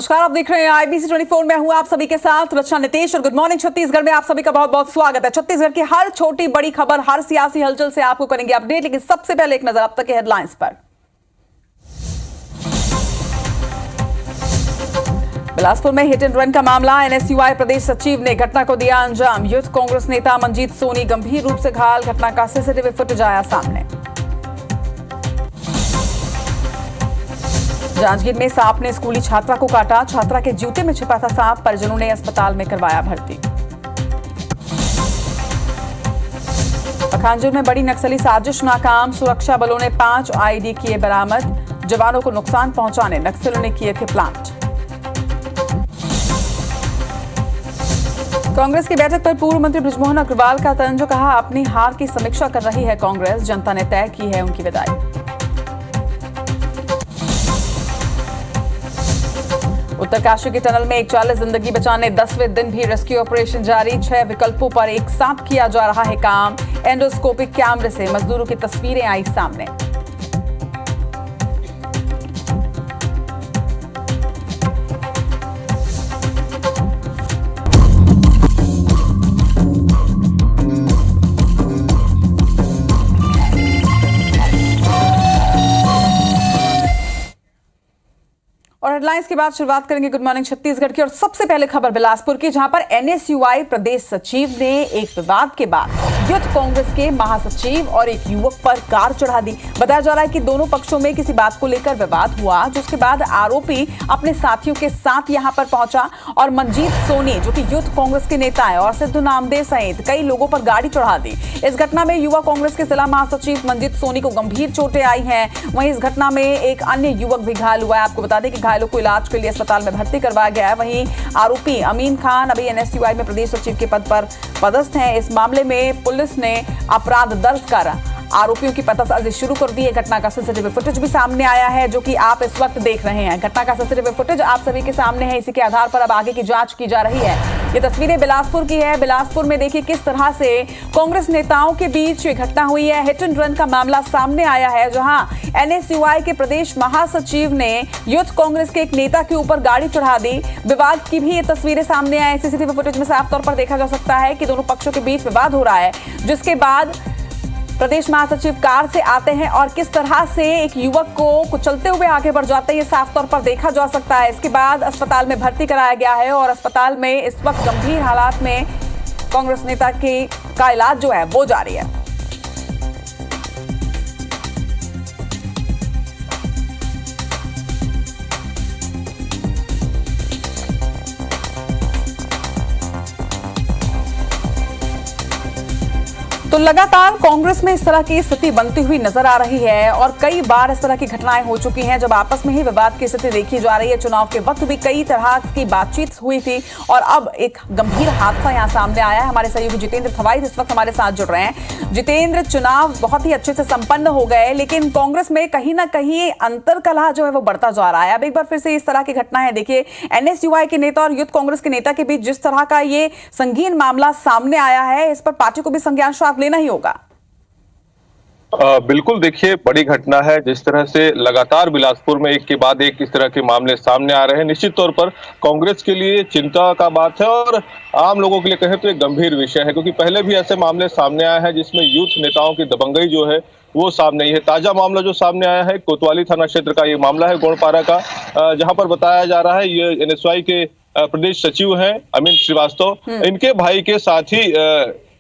नमस्कार, आप देख रहे हैं IBC 24। मैं हूं आप सभी के साथ रचना नितेश और गुड मॉर्निंग छत्तीसगढ़ में आप सभी का बहुत बहुत स्वागत है। छत्तीसगढ़ की हर छोटी बड़ी खबर, हर सियासी हलचल से आपको करेंगे अपडेट, लेकिन सबसे पहले एक नजर अब तक के हेडलाइंस पर। बिलासपुर में हिट एंड रन का मामला, NSUI प्रदेश सचिव ने घटना को दिया अंजाम। यूथ कांग्रेस नेता मंजीत सोनी गंभीर रूप से घायल, घटना का CCTV फुटेज आया सामने। जांजगीर में सांप ने स्कूली छात्रा को काटा, छात्रा के जूते में छिपा था सांप, परिजनों ने अस्पताल में करवाया भर्ती। पखांजूर में बड़ी नक्सली साजिश नाकाम, सुरक्षा बलों ने 5 IED किए बरामद, जवानों को नुकसान पहुंचाने नक्सलियों ने किए थे प्लांट। कांग्रेस की बैठक पर पूर्व मंत्री बृजमोहन अग्रवाल का तंज, कहा अपनी हार की समीक्षा कर रही है कांग्रेस, जनता ने तय की है उनकी विदाई। उत्तरकाशी के टनल में एक 40 जिंदगी बचाने 10वें दिन भी रेस्क्यू ऑपरेशन जारी, 6 विकल्पों पर एक साथ किया जा रहा है काम। एंडोस्कोपिक कैमरे से मजदूरों की तस्वीरें आई सामने। और हेडलाइंस के बाद शुरुआत करेंगे गुड मॉर्निंग छत्तीसगढ़ की, और सबसे पहले खबर बिलासपुर की, जहां पर NSUI प्रदेश सचिव ने एक विवाद के बाद यूथ कांग्रेस के महासचिव और एक युवक पर कार चढ़ा दी। बताया जा रहा है कि दोनों पक्षों में किसी बात को लेकर विवाद हुआ, जिसके बाद आरोपी अपने साथियों के साथ यहां पर पहुंचा और मंजीत सोनी, जो कि यूथ कांग्रेस के नेता है, और सिद्धू नामदेव सहित कई लोगों पर गाड़ी चढ़ा दी। इस घटना में युवा कांग्रेस के जिला महासचिव मंजीत सोनी को गंभीर चोटें आई हैं। वहीं इस घटना में एक अन्य युवक भी घायल हुआ है। आपको बता दें कि घायलों को इलाज के लिए अस्पताल में भर्ती करवाया गया है। वहीं आरोपी अमीन खान अभी NSUI में प्रदेश सचिव के पद पर पदस्थ हैं। इस मामले में पुलिस ने अपराध दर्ज कर आरोपियों की पतासाजी शुरू कर दी है। घटना का CCTV फुटेज भी सामने आया है, जो कि आप इस वक्त देख रहे हैं। घटना का CCTV फुटेज आप सभी के सामने है। इसी के आधार पर अब आगे की जांच की जा रही है। ये तस्वीरें बिलासपुर की है। बिलासपुर में देखिए किस तरह से कांग्रेस नेताओं के बीच ये घटना हुई है। हिट एंड रन का मामला सामने आया है, जहां NSUI के प्रदेश महासचिव ने यूथ कांग्रेस के एक नेता के ऊपर गाड़ी चढ़ा दी। विवाद की भी ये तस्वीरें सामने आई। CCTV फुटेज में साफ तौर पर देखा जा सकता है कि दोनों पक्षों के बीच विवाद हो रहा है, जिसके बाद प्रदेश महासचिव कार से आते हैं और किस तरह से एक युवक को कुचलते हुए आगे बढ़ जाते हैं, ये साफ तौर पर देखा जा सकता है। इसके बाद अस्पताल में भर्ती कराया गया है और अस्पताल में इस वक्त गंभीर हालात में कांग्रेस नेता का इलाज जो है वो जारी है। तो लगातार कांग्रेस में इस तरह की स्थिति बनती हुई नजर आ रही है और कई बार इस तरह की घटनाएं हो चुकी हैं, जब आपस में ही विवाद की स्थिति देखी जा रही है। चुनाव के वक्त भी कई तरह की बातचीत हुई थी और अब एक गंभीर हादसा यहां सामने आया है। हमारे सहयोगी जितेंद्र थवाई इस वक्त हमारे साथ जुड़ रहे हैं। जितेंद्र, चुनाव बहुत ही अच्छे से संपन्न हो गए, लेकिन कांग्रेस में कहीं ना कहीं अंतरकलह जो है वो बढ़ता जा रहा है। अब एक बार फिर से इस तरह की घटना है। देखिए, NSUI के नेता और यूथ कांग्रेस के नेता के बीच जिस तरह का ये संगीन मामला सामने आया है, इस पर पार्टी को भी संज्ञान लेना ही होगा। बिल्कुल, देखिए बड़ी घटना है। जिस तरह से लगातार बिलासपुर में एक के बाद एक इस तरह के मामले सामने आ रहे हैं, निश्चित तौर पर कांग्रेस के लिए चिंता का बात है और आम लोगों के लिए कहें तो एक गंभीर विषय है, क्योंकि पहले भी ऐसे मामले सामने आए हैं जिसमें यूथ नेताओं की दबंगई जो है वो सामने आई है। ताजा मामला जो सामने आया है कोतवाली थाना क्षेत्र का ये मामला है, गोड़पारा का, जहां पर बताया जा रहा है ये NSUI के प्रदेश सचिव हैं अमित श्रीवास्तव, इनके भाई के साथ ही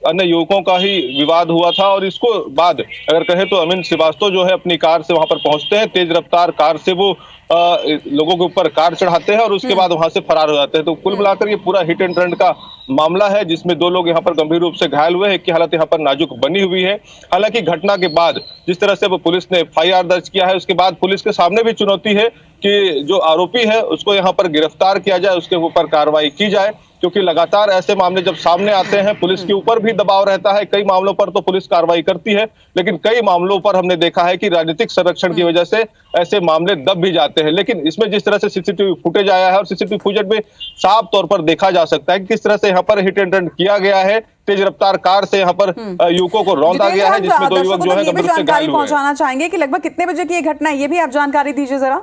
अन्य युवकों का ही विवाद हुआ था। और इसको बाद अगर कहे तो अमित श्रीवास्तव जो है अपनी कार से वहां पर पहुंचते हैं, तेज रफ्तार कार से वो लोगों के ऊपर कार चढ़ाते हैं और उसके बाद वहां से फरार हो जाते हैं। तो कुल मिलाकर ये पूरा हिट एंड रन का मामला है, जिसमें 2 लोग यहाँ पर गंभीर रूप से घायल हुए हैं। एक की हालत यहाँ पर नाजुक बनी हुई है। हालांकि घटना के बाद जिस तरह से पुलिस ने FIR दर्ज किया है, उसके बाद पुलिस के सामने भी चुनौती है कि जो आरोपी है उसको यहाँ पर गिरफ्तार किया जाए, उसके ऊपर कार्रवाई की जाए, क्योंकि लगातार ऐसे मामले जब सामने आते हैं पुलिस के ऊपर भी दबाव रहता है। कई मामलों पर तो पुलिस कार्रवाई करती है, लेकिन कई मामलों पर हमने देखा है कि राजनीतिक संरक्षण की वजह से ऐसे मामले दब भी जाते हैं। लेकिन इसमें जिस तरह से CCTV फुटेज आया है और CCTV फुटेज में साफ तौर पर देखा जा सकता है कि किस तरह से यहाँ पर हिट एंड रन किया गया है। तेज रफ्तार कार से यहाँ पर युवकों को रौंदा गया है, जिसमें 2 युवक जो है गंभीर रूप से घायल हुए। पहुंचाना चाहेंगे कि लगभग कितने बजे की ये घटना है, ये भी आप जानकारी दीजिए जरा।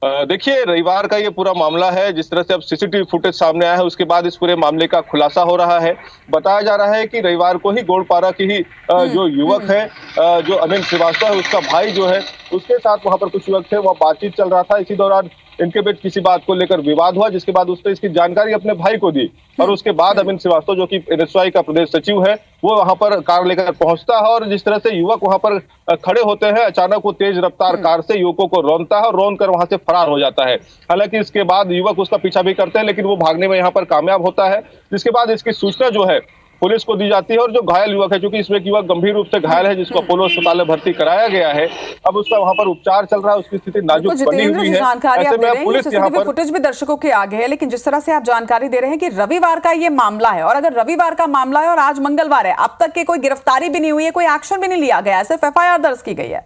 देखिए, रविवार का ये पूरा मामला है। जिस तरह से अब सीसीटीवी फुटेज सामने आया है, उसके बाद इस पूरे मामले का खुलासा हो रहा है। बताया जा रहा है कि रविवार को ही गोलपारा की ही जो युवक है, जो अनिल श्रीवास्तव है, उसका भाई जो है, उसके साथ वहां पर कुछ युवक थे, वह बातचीत चल रहा था। इसी दौरान इनके बीच किसी बात को लेकर विवाद हुआ, जिसके बाद उसने इसकी जानकारी अपने भाई को दी और उसके बाद अमित श्रीवास्तव, जो कि एनएसयूआई का प्रदेश सचिव है, वो वहां पर कार लेकर पहुंचता है और जिस तरह से युवक वहां पर खड़े होते हैं, अचानक वो तेज रफ्तार कार से युवकों को रौंदता है और रौंद कर वहां से फरार हो जाता है। हालांकि इसके बाद युवक उसका पीछा भी करते हैं, लेकिन वो भागने में यहाँ पर कामयाब होता है। जिसके बाद इसकी सूचना जो है पुलिस को दी जाती है और जो घायल युवक है, क्योंकि इसमें एक युवक गंभीर रूप से घायल है, जिसको अपोलो अस्पताल में भर्ती कराया गया है, अब उसका वहां पर उपचार चल रहा है, उसकी स्थिति नाजुक बनी हुई है। ऐसे में पुलिस यहाँ पर फुटेज भी दर्शकों के आगे है, लेकिन जिस तरह से आप जानकारी दे रहे हैं कि रविवार का ये मामला है, और अगर रविवार का मामला है और आज मंगलवार है, अब तक की कोई गिरफ्तारी भी नहीं हुई है, कोई एक्शन भी नहीं लिया गया है, सिर्फ एफआईआर दर्ज की गई है।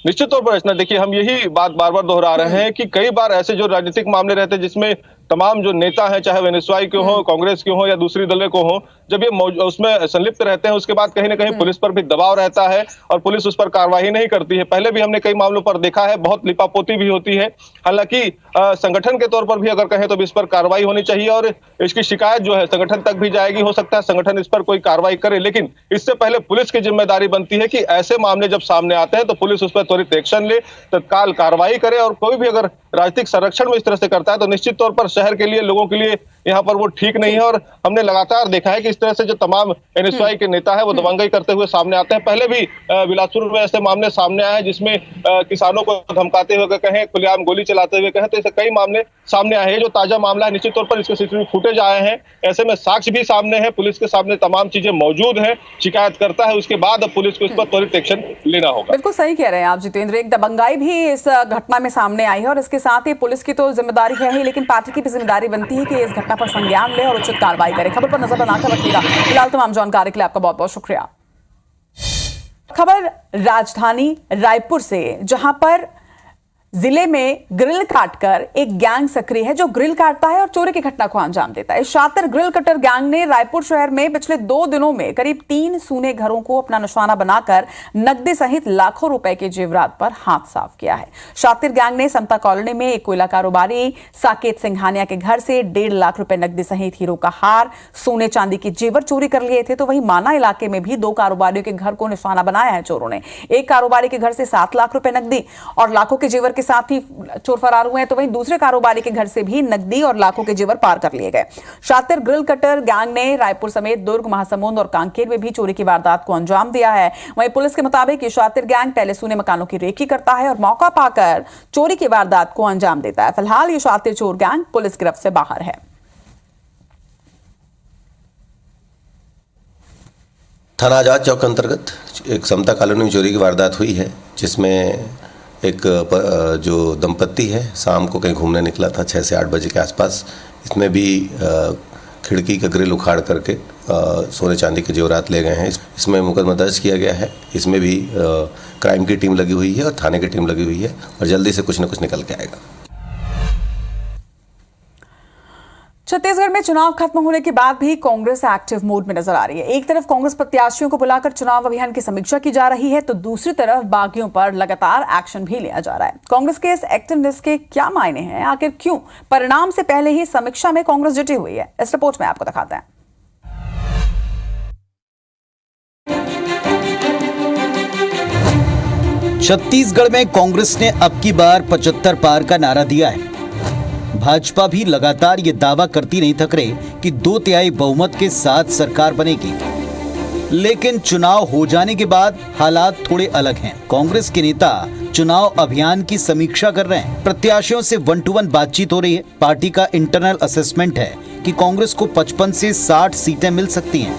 निश्चित तौर पर रचना, देखिए, हम यही बात बार बार दोहरा रहे हैं कि कई बार ऐसे जो राजनीतिक मामले रहते हैं, जिसमें तमाम जो नेता हैं, चाहे वो एनएसयूआई के हो, कांग्रेस के हो या दूसरी दलों को हो, जब ये उसमें संलिप्त रहते हैं, उसके बाद कहीं ना कहीं पुलिस पर भी दबाव रहता है और पुलिस उस पर कार्रवाई नहीं करती है। पहले भी हमने कई मामलों पर देखा है, बहुत लिपापोती भी होती है। हालांकि संगठन के तौर पर भी अगर कहें तो इस पर कार्रवाई होनी चाहिए और इसकी शिकायत जो है संगठन तक भी जाएगी। हो सकता है संगठन इस पर कोई कार्रवाई करे, लेकिन इससे पहले पुलिस की जिम्मेदारी बनती है कि ऐसे मामले जब सामने आते हैं तो पुलिस उस पर त्वरित एक्शन ले, तत्काल कार्रवाई करे। और कोई भी अगर राजनीतिक संरक्षण में इस तरह से करता है तो निश्चित तौर पर शहर के लिए, लोगों के लिए यहाँ पर वो ठीक नहीं है। और हमने लगातार देखा है कि इस तरह से जो तमाम एनएसयूआई के नेता है वो दबंगई करते हुए सामने आते हैं। पहले भी बिलासपुर में ऐसे मामले सामने आए जिसमें किसानों को धमकाते हुए कहें, खुलेआम गोली चलाते हुए कहें, तो ऐसे कई मामले सामने आए हैं। जो ताजा मामला है, निश्चित तौर पर इसके सीसीटीवी फुटेज आए हैं, ऐसे में साक्ष्य भी सामने है, पुलिस के सामने तमाम चीजें मौजूद है। शिकायत करता है, उसके बाद अब पुलिस को इस पर त्वरित एक्शन लेना होगा। बिल्कुल सही कह रहे हैं आप जितेंद्र, एक दबंगाई भी इस घटना में सामने आई है और इसके साथ ही पुलिस की तो जिम्मेदारी है ही, लेकिन पार्टी की भी जिम्मेदारी बनती है कि इस घटना पर संज्ञान ले और उचित कार्रवाई करे। खबर पर नजर बनाकर रखिएगा। फिलहाल तमाम जानकारी के लिए आपका बहुत बहुत शुक्रिया। खबर राजधानी रायपुर से, जहां पर जिले में ग्रिल काटकर एक गैंग सक्रिय है जो ग्रिल काटता है और चोरी की घटना को अंजाम देता है। शातिर ग्रिल कटर गैंग ने रायपुर शहर में पिछले 2 दिनों में करीब 3 सूने घरों को अपना निशाना बनाकर नकदी सहित लाखों रुपए के जेवरात पर हाथ साफ किया है। शातिर गैंग ने समता कॉलोनी में एक कोयला कारोबारी साकेत सिंघानिया के घर से 1.5 लाख रुपए नकदी सहित हीरो का हार, सोने चांदी के जेवर चोरी कर लिए थे। तो वहीं माना इलाके में भी 2 कारोबारियों के घर को निशाना बनाया है चोरों ने। एक कारोबारी के घर से 7 लाख रुपए नकदी और लाखों के जेवर के साथ ही चोर फरार हुए हैं। तो वहीं दूसरे कारोबारी के घर से भी नकदी और लाखों के जेवर पार कर लिए गए। शातिर ग्रिल कटर गैंग ने रायपुर समेत दुर्ग, महासमुंद और कांकेर में भी चोरी की वारदात को अंजाम दिया है। वहीं पुलिस के मुताबिक ये शातिर गैंग पहले सूने मकानों की रेकी करता है और मौका पाकर चोरी की वारदात को अंजाम देता है। फिलहाल ये शातिर चोर गैंग पुलिस गिरफ्त से बाहर है। थाना आजाद चौक अंतर्गत एक समता कॉलोनी में चोरी की वारदात हुई है, जिसमें एक जो दंपत्ति है शाम को कहीं घूमने निकला था 6 से 8 बजे के आसपास। इसमें भी खिड़की का ग्रिल उखाड़ करके सोने चांदी के जेवरात ले गए हैं। इसमें मुकदमा दर्ज किया गया है। इसमें भी क्राइम की टीम लगी हुई है और थाने की टीम लगी हुई है और जल्दी से कुछ न कुछ निकल के आएगा। छत्तीसगढ़ में चुनाव खत्म होने के बाद भी कांग्रेस एक्टिव मोड में नजर आ रही है। एक तरफ कांग्रेस प्रत्याशियों को बुलाकर चुनाव अभियान की समीक्षा की जा रही है, तो दूसरी तरफ बागियों पर लगातार एक्शन भी लिया जा रहा है। कांग्रेस के इस एक्टिवनेस के क्या मायने हैं, आखिर क्यों परिणाम से पहले ही समीक्षा में कांग्रेस जुटी हुई है, इस रिपोर्ट में आपको दिखाते हैं। छत्तीसगढ़ में कांग्रेस ने अब की बार 75 पार का नारा दिया है। भाजपा भी लगातार ये दावा करती नहीं थक रही कि 2/3 बहुमत के साथ सरकार बनेगी, लेकिन चुनाव हो जाने के बाद हालात थोड़े अलग हैं। कांग्रेस के नेता चुनाव अभियान की समीक्षा कर रहे हैं। प्रत्याशियों से 1-to-1 बातचीत हो रही है। पार्टी का इंटरनल असेसमेंट है कि कांग्रेस को 55 से 60 सीटें मिल सकती हैं,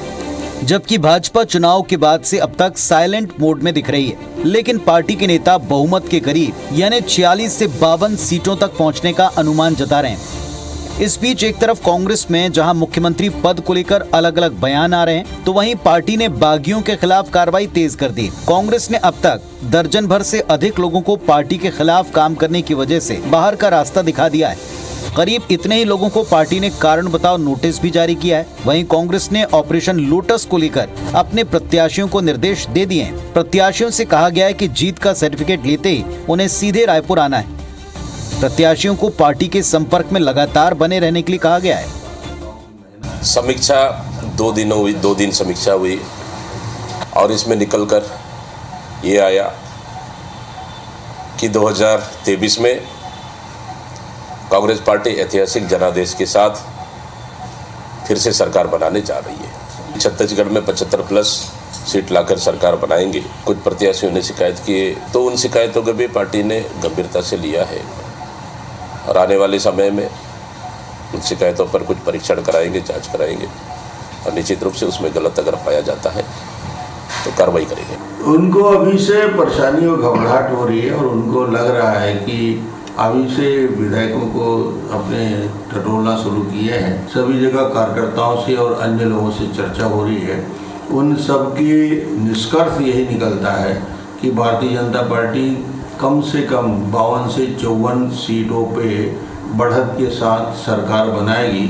जबकि भाजपा चुनाव के बाद से अब तक साइलेंट मोड में दिख रही है। लेकिन पार्टी के नेता बहुमत के करीब यानी 46 से 52 सीटों तक पहुंचने का अनुमान जता रहे हैं। इस बीच एक तरफ कांग्रेस में जहां मुख्यमंत्री पद को लेकर अलग अलग बयान आ रहे हैं, तो वहीं पार्टी ने बागियों के खिलाफ कार्रवाई तेज कर दी। कांग्रेस ने अब तक दर्जन भर से अधिक लोगों को पार्टी के खिलाफ काम करने की वजह से बाहर का रास्ता दिखा दिया है। करीब इतने ही लोगों को पार्टी ने कारण बताओ नोटिस भी जारी किया है। वहीं कांग्रेस ने ऑपरेशन लोटस को लेकर अपने प्रत्याशियों को निर्देश दे दिए हैं। प्रत्याशियों से कहा गया है कि जीत का सर्टिफिकेट लेते ही उन्हें सीधे रायपुर आना है। प्रत्याशियों को पार्टी के संपर्क में लगातार बने रहने के लिए कहा गया है। समीक्षा 2 दिन समीक्षा हुई और इसमें निकलकर ये आया कि 2023 में कांग्रेस पार्टी ऐतिहासिक जनादेश के साथ फिर से सरकार बनाने जा रही है। छत्तीसगढ़ में 75+ सीट लाकर सरकार बनाएंगे। कुछ प्रत्याशियों ने शिकायत किए तो उन शिकायतों को भी पार्टी ने गंभीरता से लिया है और आने वाले समय में उन शिकायतों पर कुछ परीक्षण कराएंगे, जांच कराएंगे और निश्चित रूप से उसमें गलत अगर पाया जाता है तो कार्रवाई करेंगे। उनको अभी से परेशानी और घबराहट हो रही है और उनको लग रहा है कि अभी से विधायकों को अपने टटोलना शुरू किए हैं। सभी जगह कार्यकर्ताओं से और अन्य लोगों से चर्चा हो रही है। उन सब की निष्कर्ष यही निकलता है कि भारतीय जनता पार्टी कम से कम 52 से 54 सीटों पे बढ़त के साथ सरकार बनाएगी।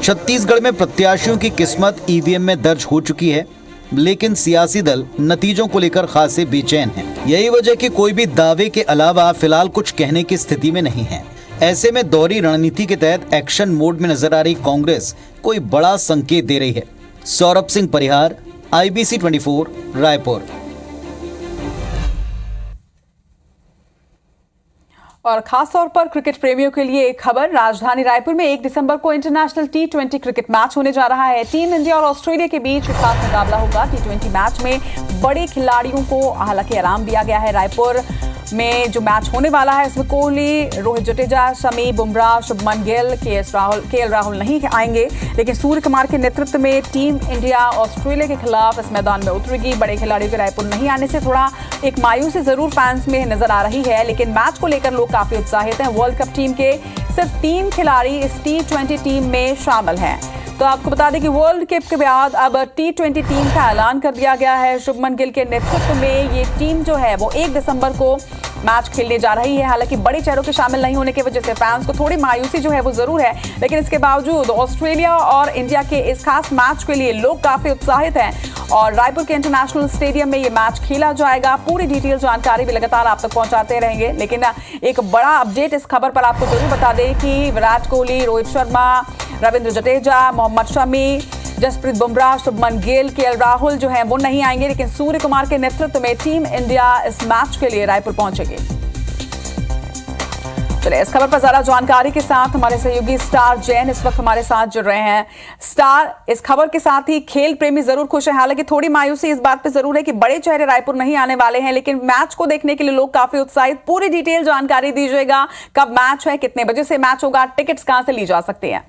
छत्तीसगढ़ में प्रत्याशियों की किस्मत ईवीएम में दर्ज हो चुकी है, लेकिन सियासी दल नतीजों को लेकर खासे बेचैन हैं। यही वजह कि कोई भी दावे के अलावा फिलहाल कुछ कहने की स्थिति में नहीं है। ऐसे में दोहरी रणनीति के तहत एक्शन मोड में नजर आ रही कांग्रेस कोई बड़ा संकेत दे रही है। सौरभ सिंह परिहार, IBC 24, रायपुर। और खास तौर पर क्रिकेट प्रेमियों के लिए एक खबर, राजधानी रायपुर में 1 दिसंबर को इंटरनेशनल T20 क्रिकेट मैच होने जा रहा है। टीम इंडिया और ऑस्ट्रेलिया के बीच खास मुकाबला होगा। T20 मैच में बड़े खिलाड़ियों को हालांकि आराम दिया गया है। रायपुर में जो मैच होने वाला है इसमें कोहली, रोहित जडेजा, शमी, बुमराह, शुभमन गिल, KL राहुल नहीं आएंगे, लेकिन सूर्य कुमार के नेतृत्व में टीम इंडिया ऑस्ट्रेलिया के खिलाफ इस मैदान में उतरेगी। बड़े खिलाड़ियों के रायपुर नहीं आने से थोड़ा एक मायूसी जरूर फैंस में नजर आ रही है, लेकिन मैच को लेकर लोग काफी उत्साहित हैं। वर्ल्ड कप टीम के सिर्फ 3 खिलाड़ी इस T20 टीम में शामिल हैं। तो आपको बता दें कि वर्ल्ड कप के बाद अब T20 टीम का ऐलान कर दिया गया है। शुभमन गिल के नेतृत्व में ये टीम जो है वो 1 दिसंबर को मैच खेलने जा रही है। हालांकि बड़े चेहरों के शामिल नहीं होने की वजह से फैंस को थोड़ी मायूसी जो है वो जरूर है, लेकिन इसके बावजूद ऑस्ट्रेलिया और इंडिया के इस खास मैच के लिए लोग काफी उत्साहित हैं और रायपुर के इंटरनेशनल स्टेडियम में ये मैच खेला जाएगा। पूरी डिटेल जानकारी भी लगातार आप तक पहुंचाते रहेंगे, लेकिन एक बड़ा अपडेट इस खबर पर आपको जरूर बता दें कि विराट कोहली, रोहित शर्मा, रविंद्र जडेजा, मोहम्मद शमी, जसप्रीत बुमराह, शुभमन गिल, KL राहुल जो हैं वो नहीं आएंगे, लेकिन सूर्य कुमार के नेतृत्व में टीम इंडिया इस मैच के लिए रायपुर पहुंचेगी। चलिए इस खबर पर ज्यादा जानकारी के साथ हमारे सहयोगी स्टार जैन इस वक्त हमारे साथ जुड़ रहे हैं। स्टार, इस खबर के साथ ही खेल प्रेमी जरूर खुश हैं, हालांकि थोड़ी मायूसी इस बात पे जरूर है कि बड़े चेहरे रायपुर नहीं आने वाले हैं, लेकिन मैच को देखने के लिए लोग काफी उत्साहित। पूरी डिटेल जानकारी दीजिएगा, कब मैच है, कितने बजे से मैच होगा, टिकट्स कहां से ली जा सकती हैं?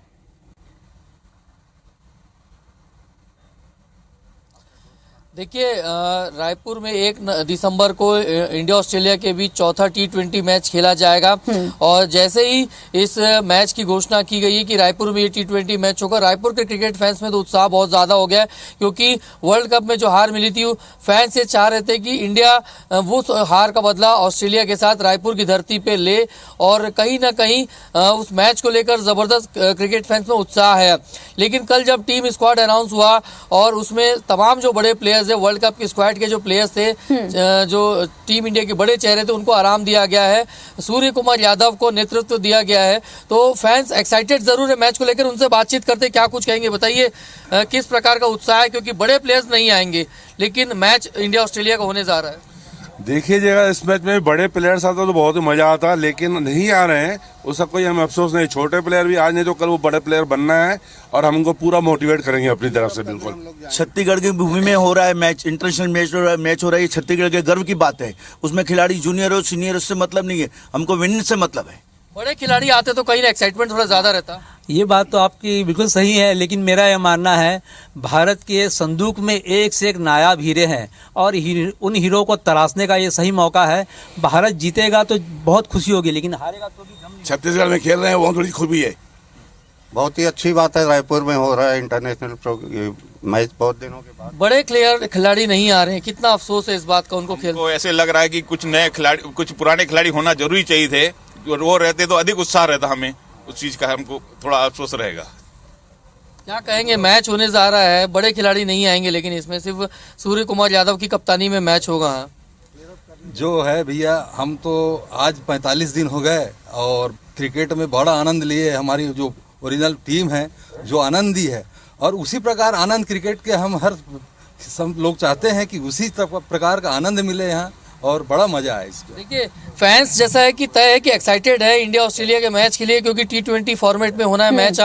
देखिए, रायपुर में 1 दिसंबर को इंडिया ऑस्ट्रेलिया के बीच चौथा T20 मैच खेला जाएगा और जैसे ही इस मैच की घोषणा की गई है कि रायपुर में ये T20 मैच होगा, रायपुर के क्रिकेट फैंस में तो उत्साह बहुत ज़्यादा हो गया है, क्योंकि वर्ल्ड कप में जो हार मिली थी फैंस ये चाह रहे थे कि इंडिया वो हार का बदला ऑस्ट्रेलिया के साथ रायपुर की धरती पे ले और कहीं ना कहीं उस मैच को लेकर ज़बरदस्त क्रिकेट फैंस में उत्साह है। लेकिन कल जब टीम स्क्वाड अनाउंस हुआ और उसमें तमाम जो बड़े प्लेयर्स है, वर्ल्ड कप के स्क्वाड के जो प्लेयर्स थे, जो टीम इंडिया के बड़े चेहरे थे, उनको आराम दिया गया है, सूर्य कुमार यादव को नेतृत्व दिया गया है, तो फैंस एक्साइटेड जरूर है मैच को लेकर। उनसे बातचीत करते क्या कुछ कहेंगे, बताइए किस प्रकार का उत्साह है, क्योंकि बड़े प्लेयर्स नहीं आएंगे लेकिन मैच इंडिया ऑस्ट्रेलिया का होने जा रहा है। देखिएगा, इस मैच में बड़े प्लेयर्स आते तो बहुत ही मजा आता, लेकिन नहीं आ रहे हैं उसका कोई हमें अफसोस नहीं। छोटे प्लेयर भी आज नहीं तो कल वो बड़े प्लेयर बनना है और हम उनको पूरा मोटिवेट करेंगे अपनी तरफ से। बिल्कुल छत्तीसगढ़ की भूमि में हो रहा है मैच, इंटरनेशनल मैच हो रहा है, छत्तीसगढ़ के गर्व की बात है। उसमें खिलाड़ी जूनियर और सीनियर उससे मतलब नहीं है, हमको विनिंग से मतलब है। बड़े खिलाड़ी आते तो कहीं एक्साइटमेंट थोड़ा ज्यादा रहता। ये बात तो आपकी बिल्कुल सही है, लेकिन मेरा यह मानना है भारत के संदूक में एक से एक नायाब हीरे हैं और उन हीरो को तराशने का ये सही मौका है। भारत जीतेगा तो बहुत खुशी होगी, लेकिन हारेगा तो भी गम। छत्तीसगढ़ में खेल रहे हैं, वो थोड़ी खुशी है। बहुत ही अच्छी बात है, रायपुर में हो रहा है इंटरनेशनल मैच बहुत दिनों के बाद। बड़े खिलाड़ी नहीं आ रहे हैं, कितना अफसोस है इस बात का उनको खेल। ऐसे लग रहा है कि कुछ नए खिलाड़ी, कुछ पुराने खिलाड़ी होना जरूरी चाहिए थे, और वो रहते तो अधिक उत्साह रहता, हमें उस चीज का हमको थोड़ा अफसोस रहेगा। क्या कहेंगे, मैच होने जा रहा है, बड़े खिलाड़ी नहीं आएंगे, लेकिन इसमें सिर्फ सूर्य कुमार यादव की कप्तानी में मैच होगा। जो है भैया, हम तो आज 45 दिन हो गए और क्रिकेट में बड़ा आनंद लिए। हमारी जो ओरिजिनल टीम है जो आनंदी है, और उसी प्रकार आनंद क्रिकेट के हम सब लोग चाहते हैं कि उसी प्रकार का आनंद मिले यहाँ, और बड़ा मजा आए इसको। देखिए फैंस जैसा है कि तय है कि एक्साइटेड है इंडिया ऑस्ट्रेलिया के मैच के लिए, क्योंकि T20 फॉर्मेट में होना है मैच।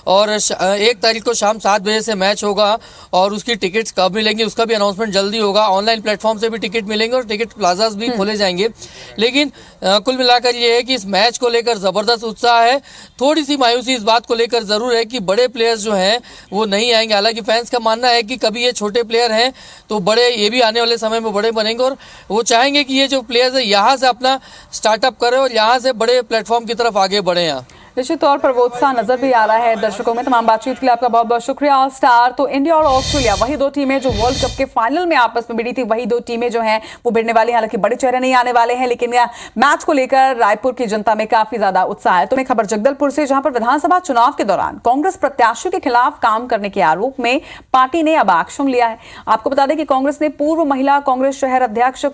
और 1 तारीख को शाम 7 बजे से मैच होगा, और उसकी टिकट्स कब मिलेंगी उसका भी अनाउंसमेंट जल्दी होगा। ऑनलाइन प्लेटफॉर्म से भी टिकट मिलेंगे और टिकट प्लाजाज भी खोले जाएंगे। लेकिन कुल मिलाकर ये है कि इस मैच को लेकर जबरदस्त उत्साह है। थोड़ी सी मायूसी इस बात को लेकर जरूर है कि बड़े प्लेयर्स जो हैं वो नहीं आएंगे। हालांकि फैंस का मानना है कि कभी ये छोटे प्लेयर हैं तो बड़े, ये भी आने वाले समय में बड़े बनेंगे, और वो चाहेंगे कि ये जो प्लेयर्स है यहाँ से अपना स्टार्टअप करें और यहाँ से बड़े प्लेटफॉर्म की तरफ आगे बढ़े। यहाँ निश्चित तौर पर वो उत्साह नजर भी आ रहा है दर्शकों में। तमाम बातचीत के लिए आपका बहुत बहुत शुक्रिया। ऑल स्टार तो इंडिया और ऑस्ट्रेलिया, वही दो टीमें जो वर्ल्ड कप के फाइनल में आपस में भिड़ी थी, वही दो टीमें जो हैं वो भिड़ने वाली हैं। हालांकि बड़े चेहरे नहीं आने वाले हैं, लेकिन मैच को लेकर रायपुर की जनता में काफी ज्यादा उत्साह है। तो मैं खबर जगदलपुर से, जहां पर विधानसभा चुनाव के दौरान कांग्रेस प्रत्याशियों के खिलाफ काम करने के आरोप में पार्टी ने अब एक्शन लिया है। आपको बता दें कि कांग्रेस ने पूर्व महिला कांग्रेस शहर अध्यक्ष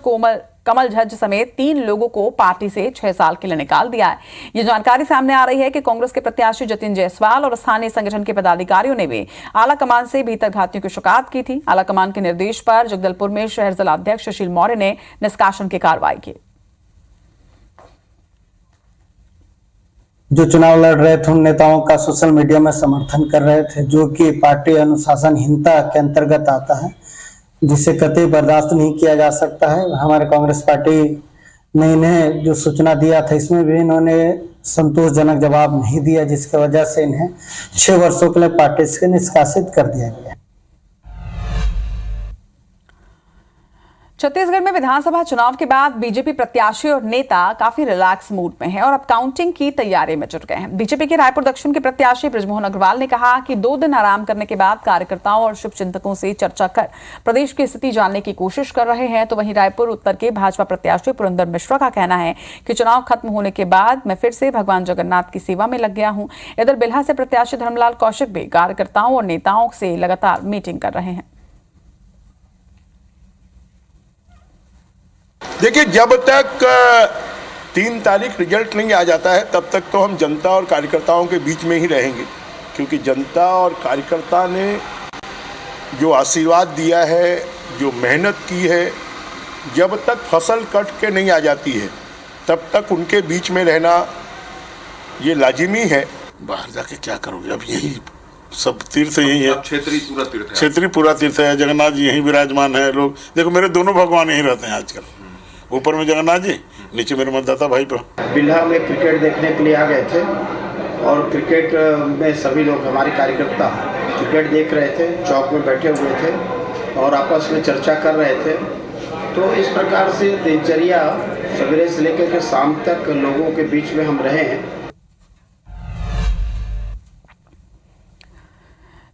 कमल झज्ज समेत 3 लोगों को पार्टी से 6 साल के लिए निकाल दिया है। यह जानकारी सामने आ रही है कि कांग्रेस के प्रत्याशी जतिन जायसवाल और स्थानीय संगठन के पदाधिकारियों ने भी आला कमान से भीतरघातियों की शिकायत की थी। आला कमान के निर्देश पर जगदलपुर में शहर जिला अध्यक्ष सुशील मौर्य ने निष्कासन की कार्रवाई की। जो चुनाव लड़ रहे थे उन नेताओं का सोशल मीडिया में समर्थन कर रहे थे, जो कि पार्टी अनुशासनहीनता के अंतर्गत आता है, जिसे कतई बर्दाश्त नहीं किया जा सकता है। हमारे कांग्रेस पार्टी ने इन्हें जो सूचना दिया था, इसमें भी इन्होंने संतोषजनक जवाब नहीं दिया, जिसकी वजह से इन्हें 6 वर्षों के लिए पार्टी से निष्कासित कर दिया गया। छत्तीसगढ़ में विधानसभा चुनाव के बाद बीजेपी प्रत्याशी और नेता काफी रिलैक्स मूड में हैं और अब काउंटिंग की तैयारी में जुट गए हैं। बीजेपी के रायपुर दक्षिण के प्रत्याशी बृजमोहन अग्रवाल ने कहा कि 2 दिन आराम करने के बाद कार्यकर्ताओं और शुभचिंतकों से चर्चा कर प्रदेश की स्थिति जानने की कोशिश कर रहे हैं। तो वहीं रायपुर उत्तर के भाजपा प्रत्याशी पुरंदर मिश्रा का कहना है कि चुनाव खत्म होने के बाद मैं फिर से भगवान जगन्नाथ की सेवा में लग गया हूं। इधर बिल्हा से प्रत्याशी धर्मलाल कौशिक भी कार्यकर्ताओं और नेताओं से लगातार मीटिंग कर रहे हैं। देखिए, जब तक 3 तारीख रिजल्ट नहीं आ जाता है तब तक तो हम जनता और कार्यकर्ताओं के बीच में ही रहेंगे, क्योंकि जनता और कार्यकर्ता ने जो आशीर्वाद दिया है, जो मेहनत की है, जब तक फसल कट के नहीं आ जाती है तब तक उनके बीच में रहना ये लाजिमी है। बाहर जाके क्या करोगे, अब यही सब तीर्थ यही है, क्षेत्रीय पूरा तीर्थ है। जगन्नाथ जी यहीं विराजमान है। लोग देखो, मेरे दोनों भगवान यहीं रहते हैं आजकल, ऊपर में जगन्नाथ जी, नीचे मेरे मतदाता भाई पर। बिल्हा में क्रिकेट देखने के लिए आ गए थे और क्रिकेट में सभी लोग, हमारे कार्यकर्ता क्रिकेट देख रहे थे, चौक में बैठे हुए थे और आपस में चर्चा कर रहे थे। तो इस प्रकार से दिनचर्या सवेरे से लेकर के शाम तक लोगों के बीच में हम रहे हैं।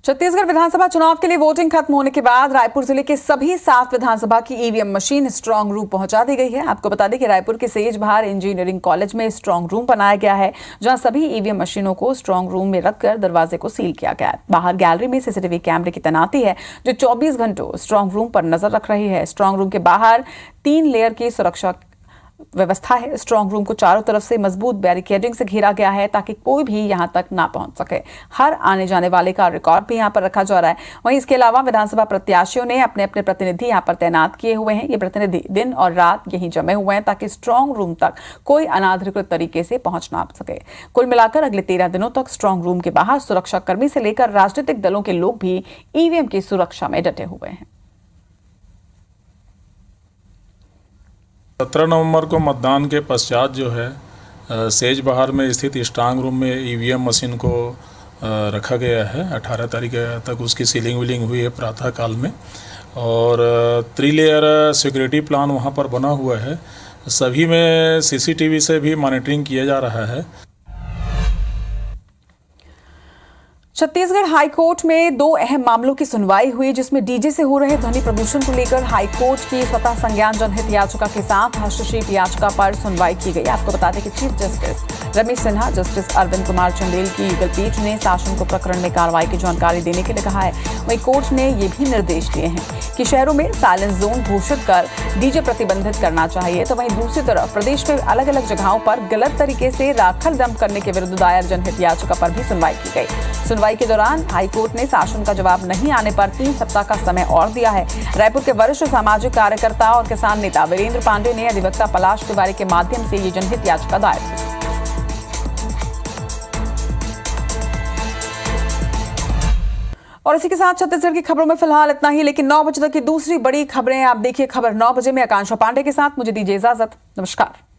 छत्तीसगढ़ विधानसभा चुनाव के लिए वोटिंग खत्म होने के बाद रायपुर जिले के सभी 7 विधानसभा की ईवीएम मशीन स्ट्रांग रूम पहुंचा दी गई है। आपको बता दें कि रायपुर के सेज बहार इंजीनियरिंग कॉलेज में स्ट्रांग रूम बनाया गया है, जहां सभी ईवीएम मशीनों को स्ट्रांग रूम में रखकर दरवाजे को सील किया गया है। बाहर गैलरी में सीसीटीवी कैमरे की तैनाती है, जो 24 घंटों स्ट्रांग रूम पर नजर रख रही है। स्ट्रांग रूम के बाहर 3 लेयर की सुरक्षा व्यवस्था है। स्ट्रांग रूम को चारों तरफ से मजबूत बैरिकेडिंग से घेरा गया है ताकि कोई भी यहां तक ना पहुंच सके। हर आने जाने वाले का रिकॉर्ड भी यहां पर रखा जा रहा है। वहीं इसके अलावा विधानसभा प्रत्याशियों ने अपने अपने प्रतिनिधि यहां पर तैनात किए हुए हैं। ये प्रतिनिधि दिन और रात यहीं जमे हुए हैं ताकि स्ट्रांग रूम तक कोई अनाधिकृत तरीके से पहुंच ना सके। कुल मिलाकर अगले 13 दिनों तक स्ट्रांग रूम के बाहर सुरक्षा कर्मी से लेकर राजनीतिक दलों के लोग भी ईवीएम की सुरक्षा में डटे हुए हैं। 17 नवंबर को मतदान के पश्चात जो है सेज बहार में स्थित स्ट्रांग रूम में ईवीएम मशीन को रखा गया है। 18 तारीख तक उसकी सीलिंग विलिंग हुई है प्रातः काल में, और 3 लेयर सिक्योरिटी प्लान वहां पर बना हुआ है। सभी में सीसीटीवी से भी मॉनिटरिंग किया जा रहा है। छत्तीसगढ़ हाईकोर्ट में 2 अहम मामलों की सुनवाई हुई, जिसमें डीजे से हो रहे ध्वनि प्रदूषण को लेकर हाईकोर्ट की स्वतः संज्ञान जनहित याचिका के साथ हस्तक्षेप याचिका पर सुनवाई की गई। आपको बता दें कि chief justice Ramesh Sinha, justice Arvind Kumar Chandel की युगल पीठ ने शासन को प्रकरण में कार्रवाई की जानकारी देने के लिए कहा है। वहीं कोर्ट ने ये भी निर्देश दिए हैं कि शहरों में साइलेंस जोन घोषित कर डीजे प्रतिबंधित करना चाहिए। तो वहीं दूसरी तरफ प्रदेश में अलग अलग जगहों पर गलत तरीके से राखल दम करने के विरुद्ध दायर जनहित याचिका पर भी सुनवाई की गई। सुनवाई के दौरान हाईकोर्ट ने शासन का जवाब नहीं आने पर 3 सप्ताह का समय और दिया है। रायपुर के वरिष्ठ सामाजिक कार्यकर्ता और किसान नेता वीरेंद्र पांडे ने अधिवक्ता पलाश तिवारी के माध्यम से ये जनहित याचिका दायर की। और इसी के साथ छत्तीसगढ़ की खबरों में फिलहाल इतना ही, लेकिन 9 बजे तक की दूसरी बड़ी खबरें आप देखिए खबर 9 बजे में आकांक्षा पांडे के साथ। मुझे दीजिए इजाजत, नमस्कार।